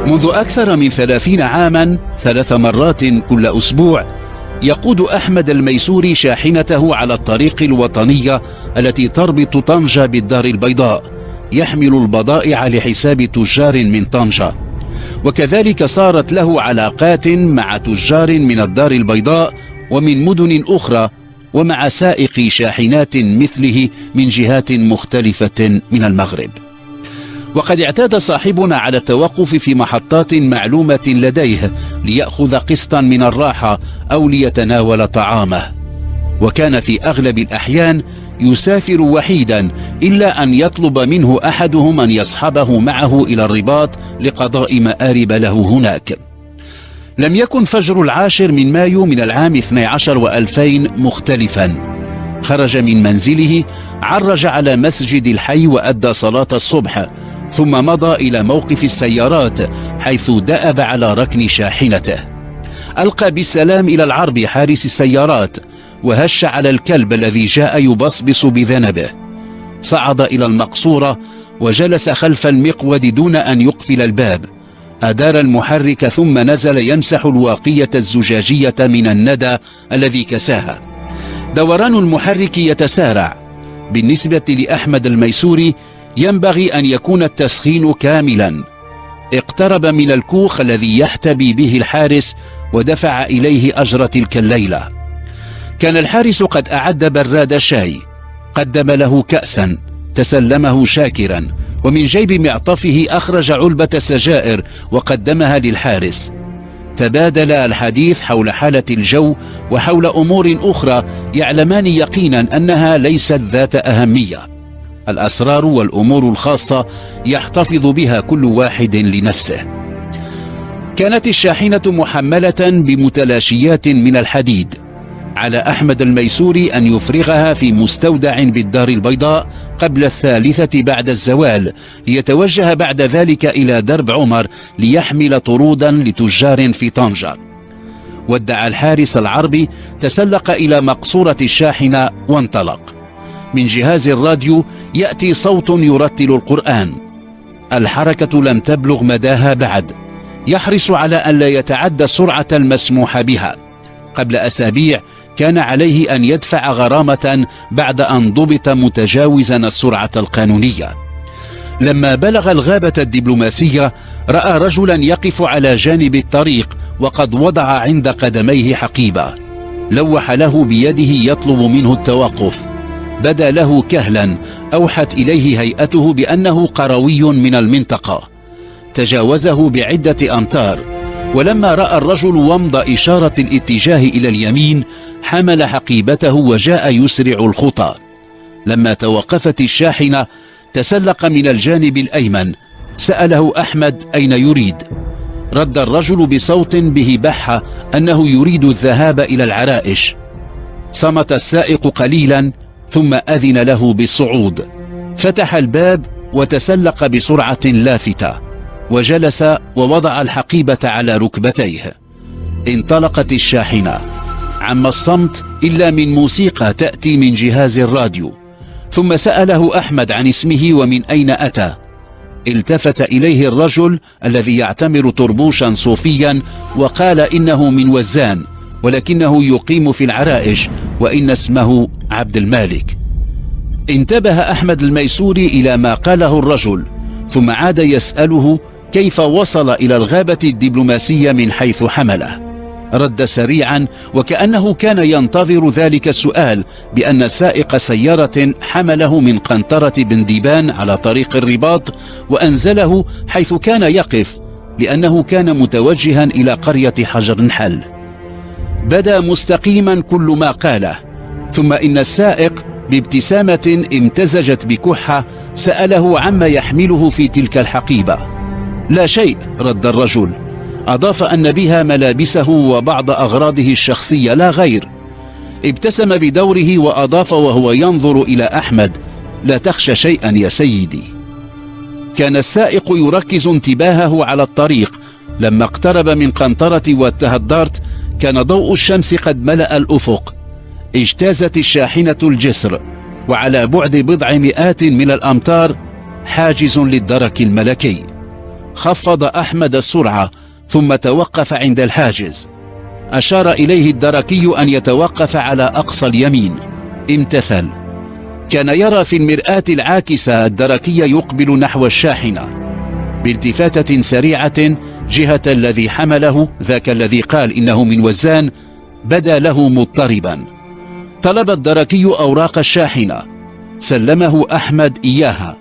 منذ أكثر من 30 عاما 3 مرات كل أسبوع يقود أحمد الميسوري شاحنته على الطريق الوطنية التي تربط طنجة بالدار البيضاء، يحمل البضائع لحساب تجار من طنجة. وكذلك صارت له علاقات مع تجار من الدار البيضاء ومن مدن أخرى، ومع سائق شاحنات مثله من جهات مختلفة من المغرب. وقد اعتاد صاحبنا على التوقف في محطات معلومة لديه ليأخذ قسطا من الراحة أو ليتناول طعامه، وكان في أغلب الأحيان يسافر وحيدا، إلا أن يطلب منه أحدهم أن يصحبه معه إلى الرباط لقضاء مآرب له هناك. لم يكن فجر 10 من مايو من العام 12 و2000 مختلفا. خرج من منزله، عرج على مسجد الحي وأدى صلاة الصبح، ثم مضى إلى موقف السيارات حيث دأب على ركن شاحنته. ألقى بالسلام إلى العرب حارس السيارات، وهش على الكلب الذي جاء يبصبص بذنبه. صعد إلى المقصورة وجلس خلف المقود دون أن يقفل الباب. أدار المحرك ثم نزل يمسح الواقية الزجاجية من الندى الذي كساها. دوران المحرك يتسارع. بالنسبة لأحمد الميسوري ينبغي أن يكون التسخين كاملا. اقترب من الكوخ الذي يحتبي به الحارس ودفع إليه أجر تلك الليلة. كان الحارس قد أعد براد شاي، قدم له كأسا، تسلمه شاكرا، ومن جيب معطفه أخرج علبة سجائر وقدمها للحارس. تبادل الحديث حول حالة الجو وحول أمور أخرى يعلمان يقينا أنها ليست ذات أهمية. الأسرار والأمور الخاصة يحتفظ بها كل واحد لنفسه. كانت الشاحنة محملة بمتلاشيات من الحديد. على أحمد الميسوري أن يفرغها في مستودع بالدار البيضاء قبل 3 بعد الزوال، ليتوجه بعد ذلك إلى درب عمر ليحمل طرودا لتجار في طنجة. ودع الحارس العربي، تسلق إلى مقصورة الشاحنة وانطلق. من جهاز الراديو يأتي صوت يرتل القرآن. الحركة لم تبلغ مداها بعد. يحرص على أن لا يتعدى السرعة المسموح بها. قبل أسابيع كان عليه أن يدفع غرامة بعد أن ضبط متجاوزا السرعة القانونية. لما بلغ الغابة الدبلوماسية رأى رجلا يقف على جانب الطريق وقد وضع عند قدميه حقيبة. لوح له بيده يطلب منه التوقف. بدا له كهلا، أوحت إليه هيئته بأنه قروي من المنطقة. تجاوزه بعدة أمتار، ولما رأى الرجل ومض إشارة الاتجاه إلى اليمين حمل حقيبته وجاء يسرع الخطى. لما توقفت الشاحنة تسلق من الجانب الأيمن. سأله أحمد أين يريد. رد الرجل بصوت به بحة أنه يريد الذهاب إلى العرائش. صمت السائق قليلا ثم أذن له بالصعود. فتح الباب وتسلق بسرعة لافتة، وجلس ووضع الحقيبة على ركبتيه. انطلقت الشاحنة. عم الصمت إلا من موسيقى تأتي من جهاز الراديو. ثم سأله أحمد عن اسمه ومن أين أتى. التفت إليه الرجل الذي يعتمر طربوشا صوفيا وقال إنه من وزان، ولكنه يقيم في العرائش، وإن اسمه عبد المالك. انتبه أحمد الميسوري إلى ما قاله الرجل، ثم عاد يسأله كيف وصل إلى الغابة الدبلوماسية من حيث حمله. رد سريعا وكأنه كان ينتظر ذلك السؤال بأن سائق سيارة حمله من قنطرة بن ديبان على طريق الرباط وأنزله حيث كان يقف، لأنه كان متوجها إلى قرية حجر حل. بدا مستقيما كل ما قاله، ثم إن السائق بابتسامة امتزجت بكحة سأله عما يحمله في تلك الحقيبة. لا شيء، رد الرجل. أضاف أن بها ملابسه وبعض أغراضه الشخصية لا غير. ابتسم بدوره وأضاف وهو ينظر إلى أحمد: لا تخشى شيئا يا سيدي. كان السائق يركز انتباهه على الطريق. لما اقترب من قنطرة والتهدارت كان ضوء الشمس قد ملأ الأفق. اجتازت الشاحنة الجسر، وعلى بعد بضع مئات من الأمتار حاجز للدرك الملكي. خفض أحمد السرعة ثم توقف عند الحاجز. أشار إليه الدركي أن يتوقف على أقصى اليمين. امتثل. كان يرى في المرآة العاكسة الدركي يقبل نحو الشاحنة بالتفاتة سريعة جهة الذي حمله، ذاك الذي قال إنه من وزان، بدا له مضطربا. طلب الدركي أوراق الشاحنة، سلمه أحمد إياها،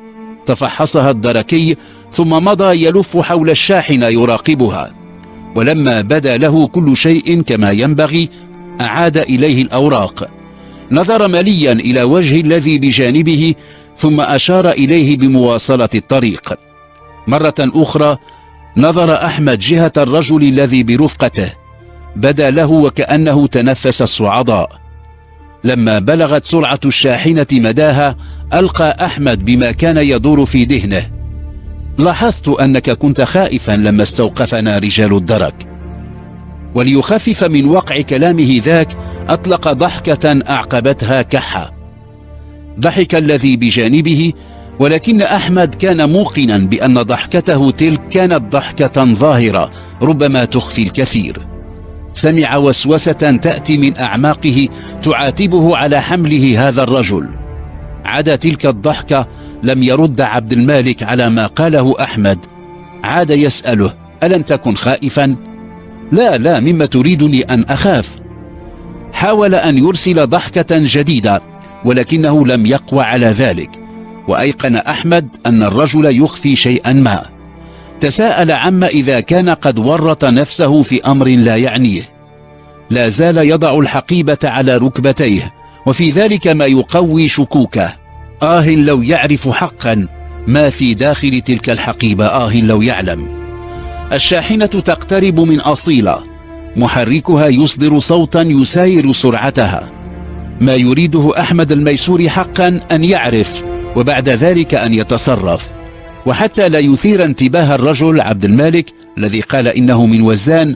تفحصها الدركي ثم مضى يلف حول الشاحنة يراقبها. ولما بدا له كل شيء كما ينبغي أعاد إليه الأوراق. نظر مليا إلى وجه الذي بجانبه ثم أشار إليه بمواصلة الطريق. مرة أخرى نظر أحمد جهة الرجل الذي برفقته، بدا له وكأنه تنفس الصعداء. لما بلغت سرعة الشاحنة مداها ألقى أحمد بما كان يدور في ذهنه: لاحظت أنك كنت خائفا لما استوقفنا رجال الدرك. وليخفف من وقع كلامه ذاك أطلق ضحكة أعقبتها كحة. ضحك الذي بجانبه، ولكن أحمد كان موقنا بأن ضحكته تلك كانت ضحكة ظاهرة ربما تخفي الكثير. سمع وسوسة تأتي من أعماقه تعاتبه على حمله هذا الرجل. عدا تلك الضحكة لم يرد عبد المالك على ما قاله أحمد. عاد يسأله: ألم تكن خائفا؟ لا، مما تريدني أن أخاف. حاول أن يرسل ضحكة جديدة ولكنه لم يقوى على ذلك، وأيقن أحمد أن الرجل يخفي شيئا ما. تساءل عما إذا كان قد ورط نفسه في أمر لا يعنيه. لا زال يضع الحقيبة على ركبتيه، وفي ذلك ما يقوي شكوكه. لو يعرف حقا ما في داخل تلك الحقيبة، لو يعلم. الشاحنة تقترب من أصيلة، محركها يصدر صوتا يساير سرعتها. ما يريده أحمد الميسوري حقا أن يعرف، وبعد ذلك أن يتصرف. وحتى لا يثير انتباه الرجل عبد المالك الذي قال إنه من وزان،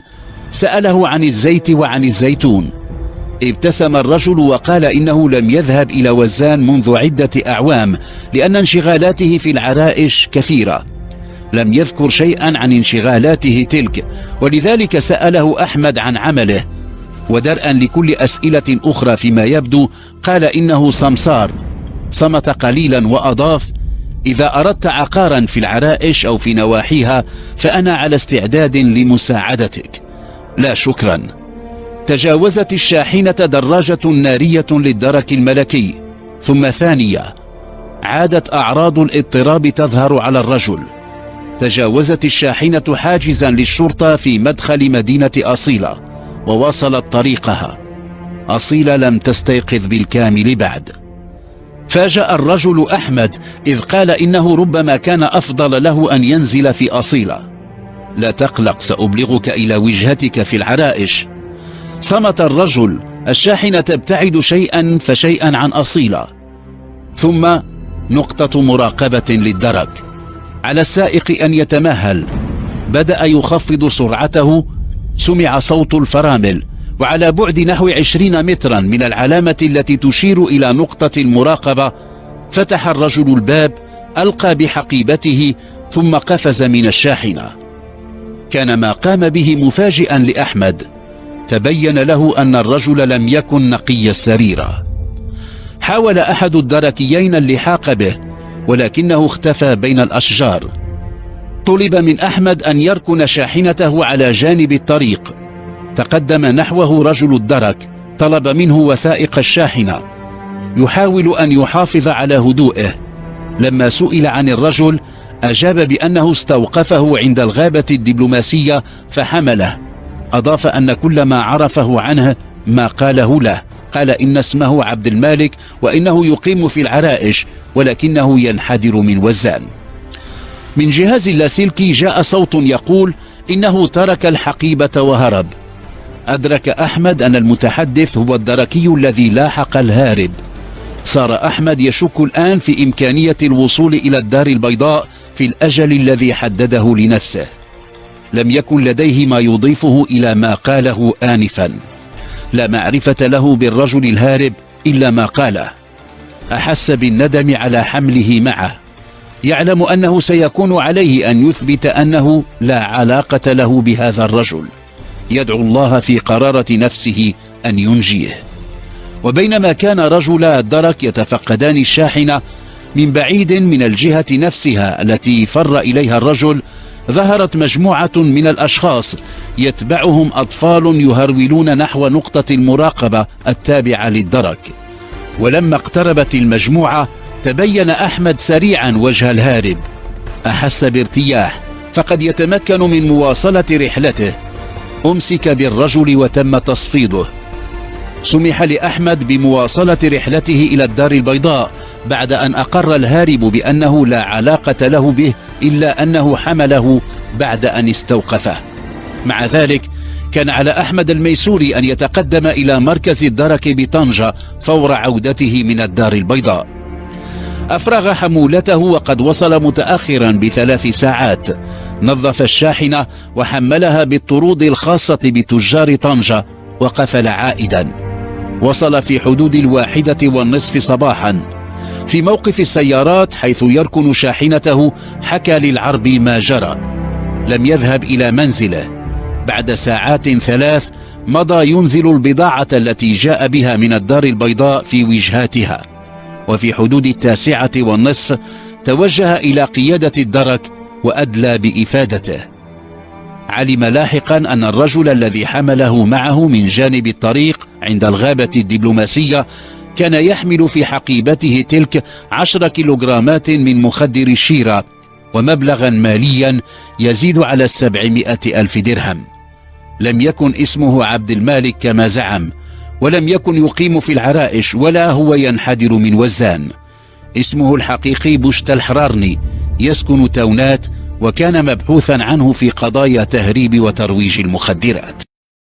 سأله عن الزيت وعن الزيتون. ابتسم الرجل وقال إنه لم يذهب إلى وزان منذ عدة أعوام لأن انشغالاته في العرائش كثيرة. لم يذكر شيئا عن انشغالاته تلك، ولذلك سأله أحمد عن عمله، ودرءا لكل أسئلة أخرى فيما يبدو قال إنه سمسار. صمت قليلا وأضاف: إذا أردت عقارا في العرائش أو في نواحيها فأنا على استعداد لمساعدتك. لا شكرا. تجاوزت الشاحنة دراجة نارية للدرك الملكي، ثم ثانية. عادت أعراض الاضطراب تظهر على الرجل. تجاوزت الشاحنة حاجزا للشرطة في مدخل مدينة أصيلة وواصلت طريقها. أصيلة لم تستيقظ بالكامل بعد. فاجأ الرجل أحمد إذ قال إنه ربما كان أفضل له أن ينزل في أصيلة. لا تقلق، سأبلغك إلى وجهتك في العرائش. صمت الرجل. الشاحنة تبتعد شيئا فشيئا عن أصيلة. ثم نقطة مراقبة للدرك. على السائق أن يتمهل. بدأ يخفض سرعته. سمع صوت الفرامل، وعلى بعد نحو 20 مترا من العلامة التي تشير إلى نقطة المراقبة فتح الرجل الباب، ألقى بحقيبته ثم قفز من الشاحنة. كان ما قام به مفاجئا لأحمد. تبين له أن الرجل لم يكن نقي السريرة. حاول أحد الدركيين اللحاق به ولكنه اختفى بين الأشجار. طلب من أحمد أن يركن شاحنته على جانب الطريق. تقدم نحوه رجل الدرك، طلب منه وثائق الشاحنة. يحاول أن يحافظ على هدوئه. لما سئل عن الرجل أجاب بأنه استوقفه عند الغابة الدبلوماسية فحمله. أضاف أن كل ما عرفه عنه ما قاله له. قال إن اسمه عبد المالك وإنه يقيم في العرائش ولكنه ينحدر من وزان. من جهاز اللاسلكي جاء صوت يقول إنه ترك الحقيبة وهرب. أدرك أحمد أن المتحدث هو الدركي الذي لاحق الهارب. صار أحمد يشك الآن في إمكانية الوصول إلى الدار البيضاء في الأجل الذي حدده لنفسه. لم يكن لديه ما يضيفه إلى ما قاله آنفا. لا معرفة له بالرجل الهارب إلا ما قاله. أحس بالندم على حمله معه. يعلم أنه سيكون عليه أن يثبت أنه لا علاقة له بهذا الرجل. يدعو الله في قرارة نفسه أن ينجيه. وبينما كان رجلا الدرك يتفقدان الشاحنة من بعيد من الجهة نفسها التي فر إليها الرجل، ظهرت مجموعة من الأشخاص يتبعهم أطفال يهرولون نحو نقطة المراقبة التابعة للدرك. ولما اقتربت المجموعة تبين أحمد سريعا وجه الهارب. أحس بارتياح فقد يتمكن من مواصلة رحلته. أمسك بالرجل وتم تصفيده. سمح لأحمد بمواصلة رحلته إلى الدار البيضاء بعد أن أقر الهارب بأنه لا علاقة له به إلا أنه حمله بعد أن استوقفه. مع ذلك كان على أحمد الميسوري أن يتقدم إلى مركز الدرك بطنجة فور عودته من الدار البيضاء. أفرغ حمولته وقد وصل متأخرا ب3 ساعات. نظف الشاحنة وحملها بالطرود الخاصة بتجار طنجة وقفل عائدا. وصل في حدود 1:30 صباحا. في موقف السيارات حيث يركن شاحنته حكى للعرب ما جرى. لم يذهب إلى منزله. بعد ساعات 3 مضى ينزل البضاعة التي جاء بها من الدار البيضاء في وجهاتها. وفي حدود 9:30 توجه إلى قيادة الدرك وأدلى بإفادته. علم لاحقا أن الرجل الذي حمله معه من جانب الطريق عند الغابة الدبلوماسية كان يحمل في حقيبته تلك 10 كيلوغرامات من مخدر الشيرة ومبلغا ماليا يزيد على 700,000 درهم. لم يكن اسمه عبد المالك كما زعم، ولم يكن يقيم في العرائش ولا هو ينحدر من وزان. اسمه الحقيقي بشت الحرارني، يسكن تونات، وكان مبحوثا عنه في قضايا تهريب وترويج المخدرات.